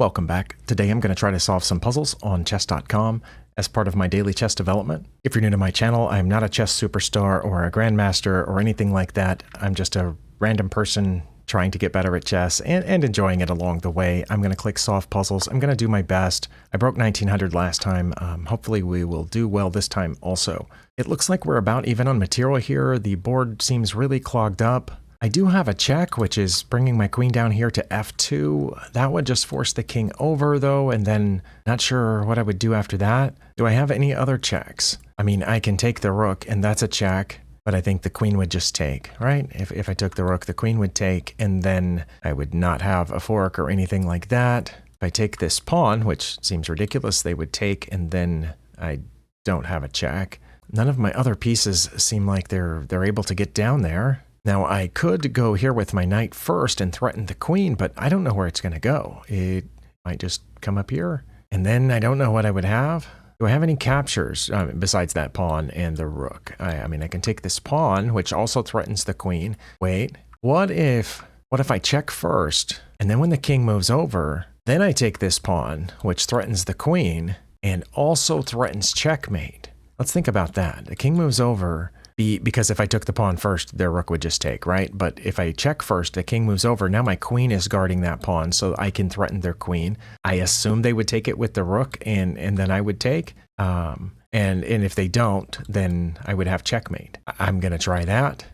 Welcome back. Today I'm going to try to solve some puzzles on chess.com as part of my daily chess development. If you're new to my channel, I'm not a chess superstar or a grandmaster or anything like that. I'm just a random person trying to get better at chess and enjoying it along the way. I'm going to click solve puzzles. I'm going to do my best. I broke 1900 last time. Hopefully we will do well this time also. It looks like we're about even on material here. The board seems really clogged up. I do have a check, which is bringing my queen down here to f2. That would just force the king over, though, and then not sure what I would do after that. Do I have any other checks? I mean, I can take the rook, and that's a check, but I think the queen would just take, right? If I took the rook, the queen would take, and then I would not have a fork or anything like that. If I take this pawn, which seems ridiculous, they would take, and then I don't have a check. None of my other pieces seem like they're able to get down there. Now, I could go here with my knight first and threaten the queen, but I don't know where it's going to go. It might just come up here, and then I don't know what I would have. Do I have any captures besides that pawn and the rook? I mean, I can take this pawn, which also threatens the queen. Wait, what if I check first, and then when the king moves over, then I take this pawn, which threatens the queen, and also threatens checkmate? Let's think about that. The king moves over. Because if I took the pawn first, their rook would just take, right? But if I check first, the king moves over. Now my queen is guarding that pawn, so I can threaten their queen. I assume they would take it with the rook, and then I would take. And if they don't, then I would have checkmate. I'm going to try that.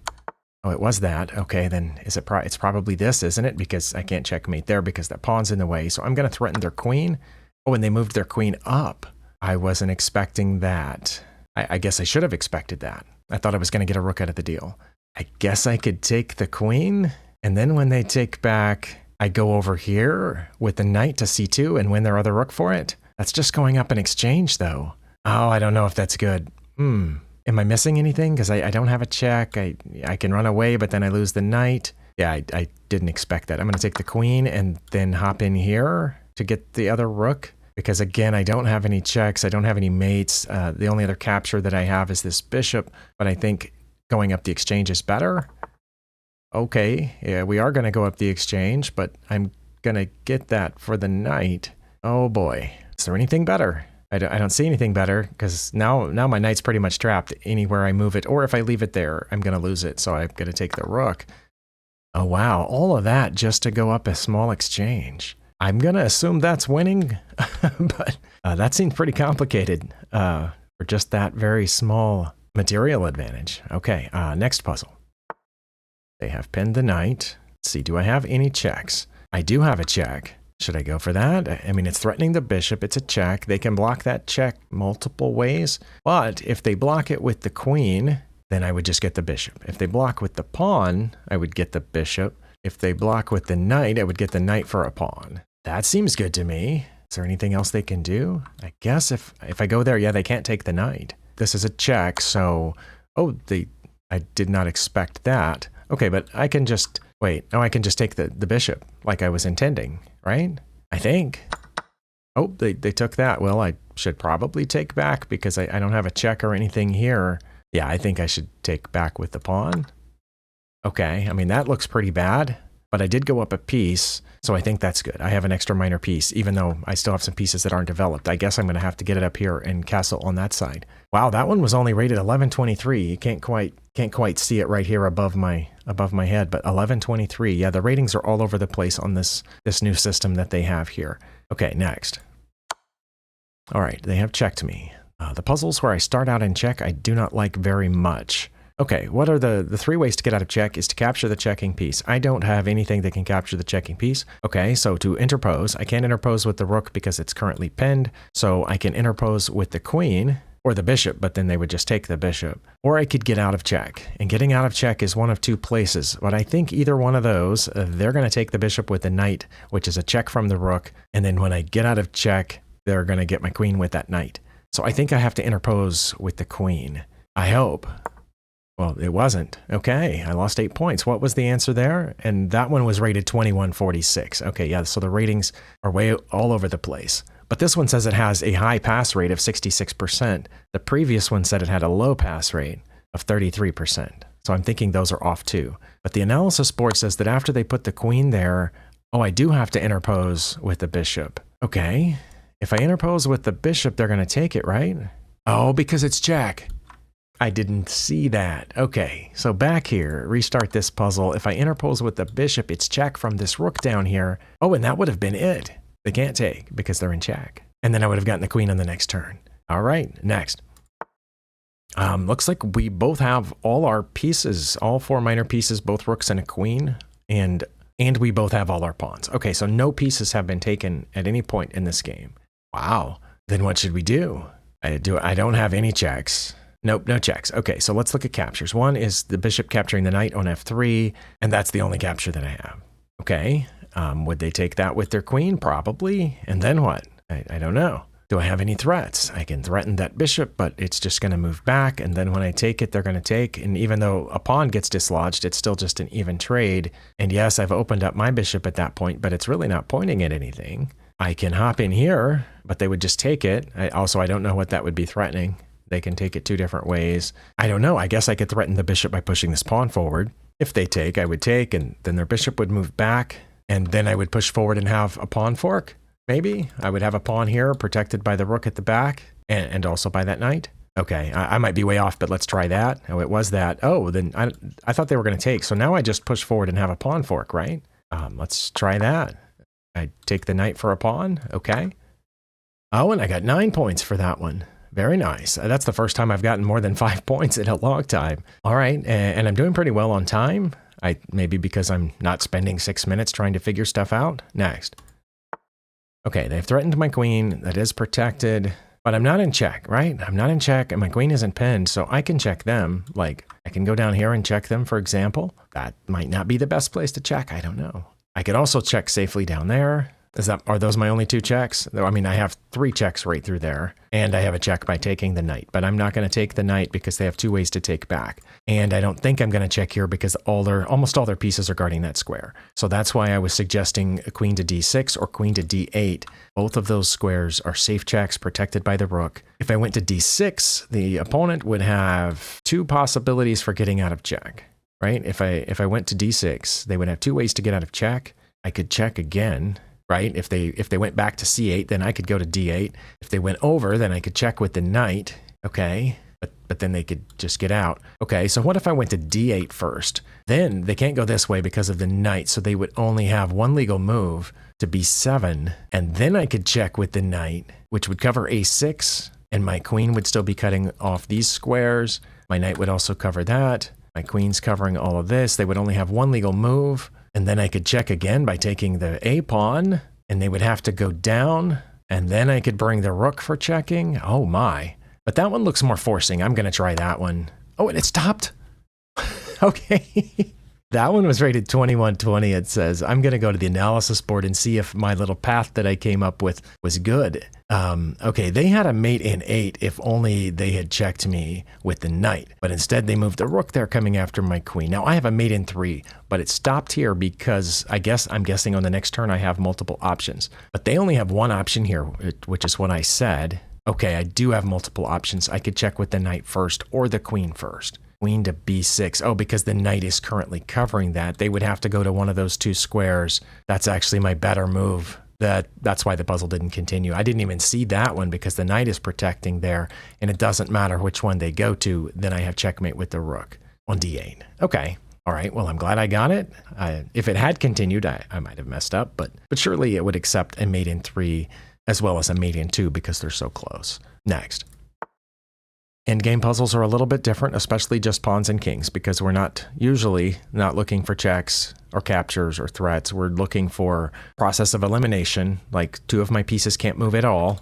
Oh, it was that. Okay, then it's probably this, isn't it? Because I can't checkmate there because that pawn's in the way. So I'm going to threaten their queen. Oh, and they moved their queen up. I wasn't expecting that. I guess I should have expected that. I thought I was going to get a rook out of the deal. I guess I could take the queen, and then when they take back, I go over here with the knight to c2 and win their other rook for it. That's just going up in exchange, though. Oh, I don't know if that's good. Am I missing anything? Because I don't have a check. I can run away, but then I lose the knight. Yeah, I didn't expect that. I'm going to take the queen and then hop in here to get the other rook. Because again, I don't have any checks, I don't have any mates. The only other capture that I have is this bishop, but I think going up the exchange is better. Okay, yeah, we are going to go up the exchange, but I'm going to get that for the knight. Oh boy, is there anything better? I don't see anything better, because now my knight's pretty much trapped anywhere I move it, or if I leave it there, I'm going to lose it, so I'm going to take the rook. Oh wow, all of that just to go up a small exchange. I'm going to assume that's winning, but that seems pretty complicated for just that very small material advantage. Okay, next puzzle. They have pinned the knight. Let's see, do I have any checks? I do have a check. Should I go for that? I mean, it's threatening the bishop. It's a check. They can block that check multiple ways, but if they block it with the queen, then I would just get the bishop. If they block with the pawn, I would get the bishop. If they block with the knight, I would get the knight for a pawn. That seems good to me. Is there anything else they can do? I guess if I go there, yeah, they can't take the knight. This is a check, so... Oh, I did not expect that. Okay, but I can just... Wait, no, I can just take the bishop like I was intending, right? I think. Oh, they took that. Well, I should probably take back because I don't have a check or anything here. Yeah, I think I should take back with the pawn. Okay, I mean, that looks pretty bad. But I did go up a piece, so I think that's good. I have an extra minor piece, even though I still have some pieces that aren't developed. I guess I'm going to have to get it up here and castle on that side. Wow, that one was only rated 1123. You can't quite see it right here above my head, but 1123. Yeah, the ratings are all over the place on this new system that they have here. Okay, next. All right, they have checked me. The puzzles where I start out in check, I do not like very much. Okay, what are the three ways to get out of check is to capture the checking piece. I don't have anything that can capture the checking piece. Okay, so to interpose, I can't interpose with the rook because it's currently pinned. So I can interpose with the queen or the bishop, but then they would just take the bishop. Or I could get out of check. And getting out of check is one of two places. But I think either one of those, they're going to take the bishop with the knight, which is a check from the rook. And then when I get out of check, they're going to get my queen with that knight. So I think I have to interpose with the queen. I hope. Well, it wasn't. Okay, I lost 8 points. What was the answer there? And that one was rated 2146. Okay, yeah, so the ratings are way all over the place. But this one says it has a high pass rate of 66%. The previous one said it had a low pass rate of 33%. So I'm thinking those are off too. But the analysis board says that after they put the queen there, Oh, I do have to interpose with the bishop. Okay. If I interpose with the bishop, they're going to take it, right? Oh, because it's check. I didn't see that. Okay, so back here, restart this puzzle. If I interpose with the bishop, it's check from this rook down here. Oh, and that would have been it. They can't take because they're in check. And then I would have gotten the queen on the next turn. All right, next. Looks like we both have all our pieces, all 4 minor pieces, both rooks and a queen, and we both have all our pawns. Okay, so no pieces have been taken at any point in this game. Wow. Then what should we do? I don't have any checks. Nope, no checks. Okay, so let's look at captures. One is the bishop capturing the knight on f3, and that's the only capture that I have. Okay, would they take that with their queen? Probably. And then what? I don't know. Do I have any threats? I can threaten that bishop, but it's just going to move back, and then when I take it, they're going to take, and even though a pawn gets dislodged, it's still just an even trade. And yes, I've opened up my bishop at that point, but it's really not pointing at anything. I can hop in here, but they would just take it. I don't know what that would be threatening. They can take it 2 different ways. I don't know. I guess I could threaten the bishop by pushing this pawn forward. If they take, I would take, and then their bishop would move back, and then I would push forward and have a pawn fork. Maybe I would have a pawn here protected by the rook at the back and also by that knight. Okay, I might be way off, but let's try that. Oh, it was that. Oh, then I thought they were going to take. So now I just push forward and have a pawn fork, right? Let's try that. I take the knight for a pawn. Okay. Oh, and I got 9 points for that one. Very nice. That's the first time I've gotten more than 5 points in a long time. All right, and I'm doing pretty well on time. Maybe because I'm not spending 6 minutes trying to figure stuff out. Next. Okay, they've threatened my queen. That is protected, but I'm not in check, right? I'm not in check, and my queen isn't pinned, so I can check them. Like, I can go down here and check them, for example. That might not be the best place to check. I don't know. I could also check safely down there. Are those my only 2 checks? I mean, I have 3 checks right through there, and I have a check by taking the knight, but I'm not going to take the knight because they have 2 ways to take back. And I don't think I'm going to check here because almost all their pieces are guarding that square. So that's why I was suggesting a queen to d6 or queen to d8. Both of those squares are safe checks protected by the rook. If I went to d6, the opponent would have 2 possibilities for getting out of check, right? If I went to d6, they would have 2 ways to get out of check. I could check again. Right? If they went back to c8, then I could go to d8. If they went over, then I could check with the knight. Okay. But then they could just get out. Okay, so what if I went to d8 first? Then they can't go this way because of the knight, so they would only have 1 legal move to b7. And then I could check with the knight, which would cover a6, and my queen would still be cutting off these squares. My knight would also cover that. My queen's covering all of this. They would only have 1 legal move. And then I could check again by taking the a pawn, and they would have to go down, and then I could bring the rook for checking. Oh my. But that one looks more forcing. I'm going to try that one. Oh, and it stopped. Okay. That one was rated 2120, it says. I'm going to go to the analysis board and see if my little path that I came up with was good. Okay, they had a mate in 8 if only they had checked me with the knight. But instead they moved the rook there coming after my queen. Now I have a mate in 3, but it stopped here because I'm guessing on the next turn I have multiple options. But they only have 1 option here, which is what I said. Okay, I do have multiple options. I could check with the knight first or the queen first. Queen to b6. Oh, because the knight is currently covering that. They would have to go to one of those 2 squares. That's actually my better move. That's why the puzzle didn't continue. I didn't even see that one because the knight is protecting there, and it doesn't matter which one they go to. Then I have checkmate with the rook on d8. Okay. All right. Well, I'm glad I got it. If it had continued, I might have messed up, but surely it would accept a mate in 3 as well as a mate in 2 because they're so close. Next. Endgame puzzles are a little bit different, especially just pawns and kings, because we're usually not looking for checks or captures or threats. We're looking for process of elimination, like 2 of my pieces can't move at all.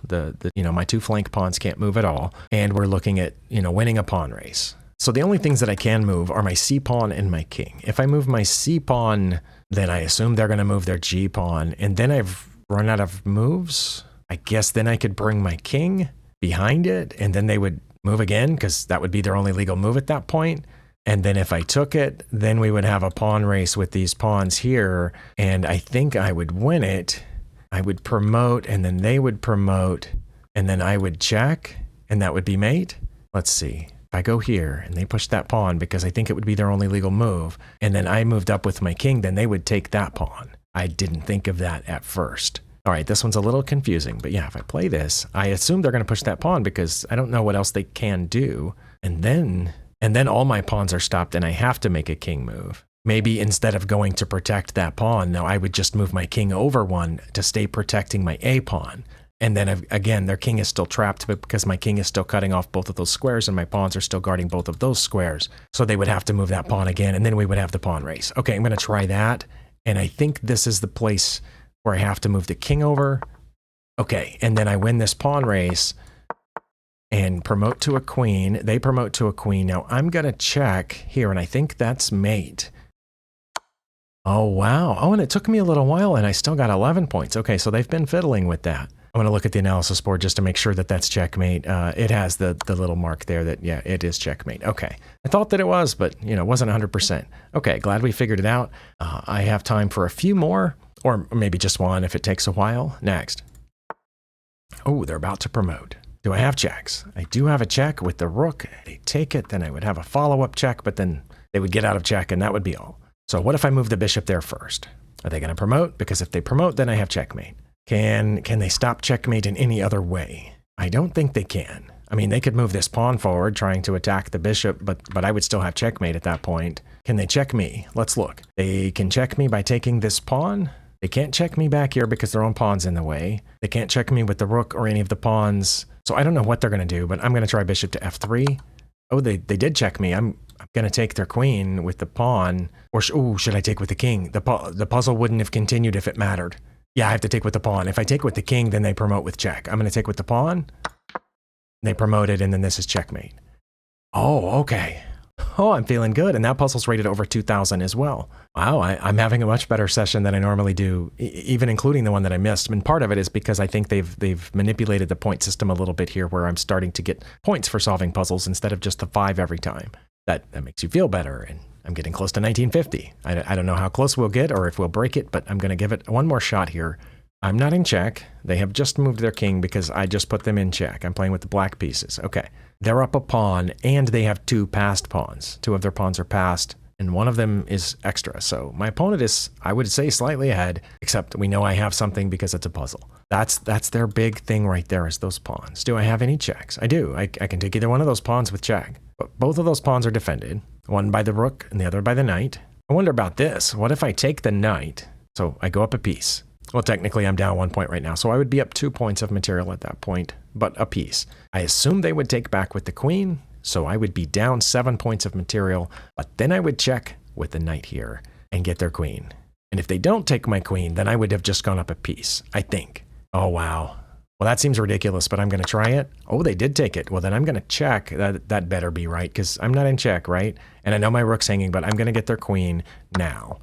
My 2 flank pawns can't move at all. And we're looking at, winning a pawn race. So the only things that I can move are my c pawn and my king. If I move my c pawn, then I assume they're going to move their g pawn. And then I've run out of moves. I guess then I could bring my king behind it, and then they would move again because that would be their only legal move at that point. And then if I took it, then we would have a pawn race with these pawns here, and I think I would win it. I would promote, and then they would promote, and then I would check, and that would be mate. Let's see. If I go here and they push that pawn because I think it would be their only legal move, and then I moved up with my king, then they would take that pawn. I didn't think of that at first. All right, this one's a little confusing, but yeah, if I play this, I assume they're going to push that pawn because I don't know what else they can do. And then all my pawns are stopped and I have to make a king move. Maybe instead of going to protect that pawn, now I would just move my king over one to stay protecting my A pawn. And then again, their king is still trapped because my king is still cutting off both of those squares and my pawns are still guarding both of those squares. So they would have to move that pawn again and then we would have the pawn race. Okay, I'm going to try that. And I think this is the place where I have to move the king over. Okay, and then I win this pawn race and promote to a queen. They promote to a queen. Now I'm going to check here and I think that's mate. Oh, wow. Oh, and it took me a little while and I still got 11 points. Okay, so they've been fiddling with that. I'm going to look at the analysis board just to make sure that that's checkmate. It has the little mark there that, yeah, it is checkmate. Okay. I thought that it was, but, you know, it wasn't 100%. Okay, glad we figured it out. I have time for a few more, or maybe just one if it takes a while. Next. Oh, they're about to promote. Do I have checks? I do have a check with the rook. They take it, then I would have a follow-up check, but then they would get out of check and that would be all. So what if I move the bishop there first? Are they going to promote? Because if they promote, then I have checkmate. Can they stop checkmate in any other way? I don't think they can. I mean, they could move this pawn forward trying to attack the bishop, but I would still have checkmate at that point. Can they check me? Let's look. They can check me by taking this pawn. They can't check me back here because their own pawn's in the way. They can't check me with the rook or any of the pawns. So I don't know what they're going to do, but I'm going to try bishop to f3. Oh, they did check me. I'm going to take their queen with the pawn. Or should I take with the king? The puzzle wouldn't have continued if it mattered. Yeah, I have to take with the pawn. If I take with the king, then they promote with check. I'm going to take with the pawn. They promoted, and then this is checkmate. Oh, okay. Oh, I'm feeling good. And that puzzle's rated over 2,000 as well. Wow, I'm having a much better session than I normally do, even including the one that I missed. And part of it is because I think they've manipulated the point system a little bit here, where I'm starting to get points for solving puzzles instead of just the 5 every time. That makes you feel better, and I'm getting close to 1950. I don't know how close we'll get or if we'll break it, but I'm going to give it one more shot here. I'm not in check. They have just moved their king because I just put them in check. I'm playing with the black pieces. Okay. They're up a pawn, and they have 2 passed pawns. 2 of their pawns are passed, and one of them is extra. So my opponent is, I would say, slightly ahead, except we know I have something because it's a puzzle. That's their big thing right there, is those pawns. Do I have any checks? I do. I can take either one of those pawns with check. But both of those pawns are defended, one by the rook and the other by the knight. I wonder about this. What if I take the knight? So I go up a piece. Well, technically I'm down 1 point right now, so I would be up 2 points of material at that point, but a piece. I assume they would take back with the queen, so I would be down 7 points of material, but then I would check with the knight here and get their queen. And if they don't take my queen, then I would have just gone up a piece, I think. Oh, wow. Well, that seems ridiculous, but I'm going to try it. Oh, they did take it. Well, then I'm going to check. That better be right, because I'm not in check, right? And I know my rook's hanging, but I'm going to get their queen now.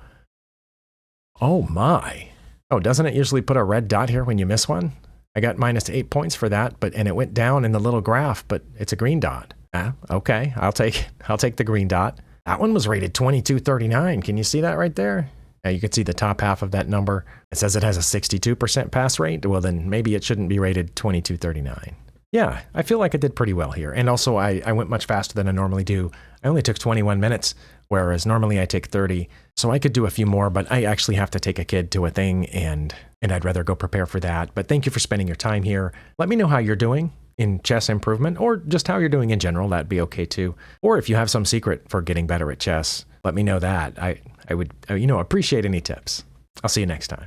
Oh, my. Oh, doesn't it usually put a red dot here when you miss one? I got -8 points for that, and it went down in the little graph, but it's a green dot. Ah, okay, I'll take the green dot. That one was rated 2239. Can you see that right there? Now you can see the top half of that number. It says it has a 62% pass rate. Well, then maybe it shouldn't be rated 2239. Yeah, I feel like I did pretty well here. And also I went much faster than I normally do. I only took 21 minutes, whereas normally I take 30. So I could do a few more, but I actually have to take a kid to a thing, and I'd rather go prepare for that. But thank you for spending your time here. Let me know how you're doing in chess improvement, or just how you're doing in general. That'd be okay too. Or if you have some secret for getting better at chess, let me know that. I would, appreciate any tips. I'll see you next time.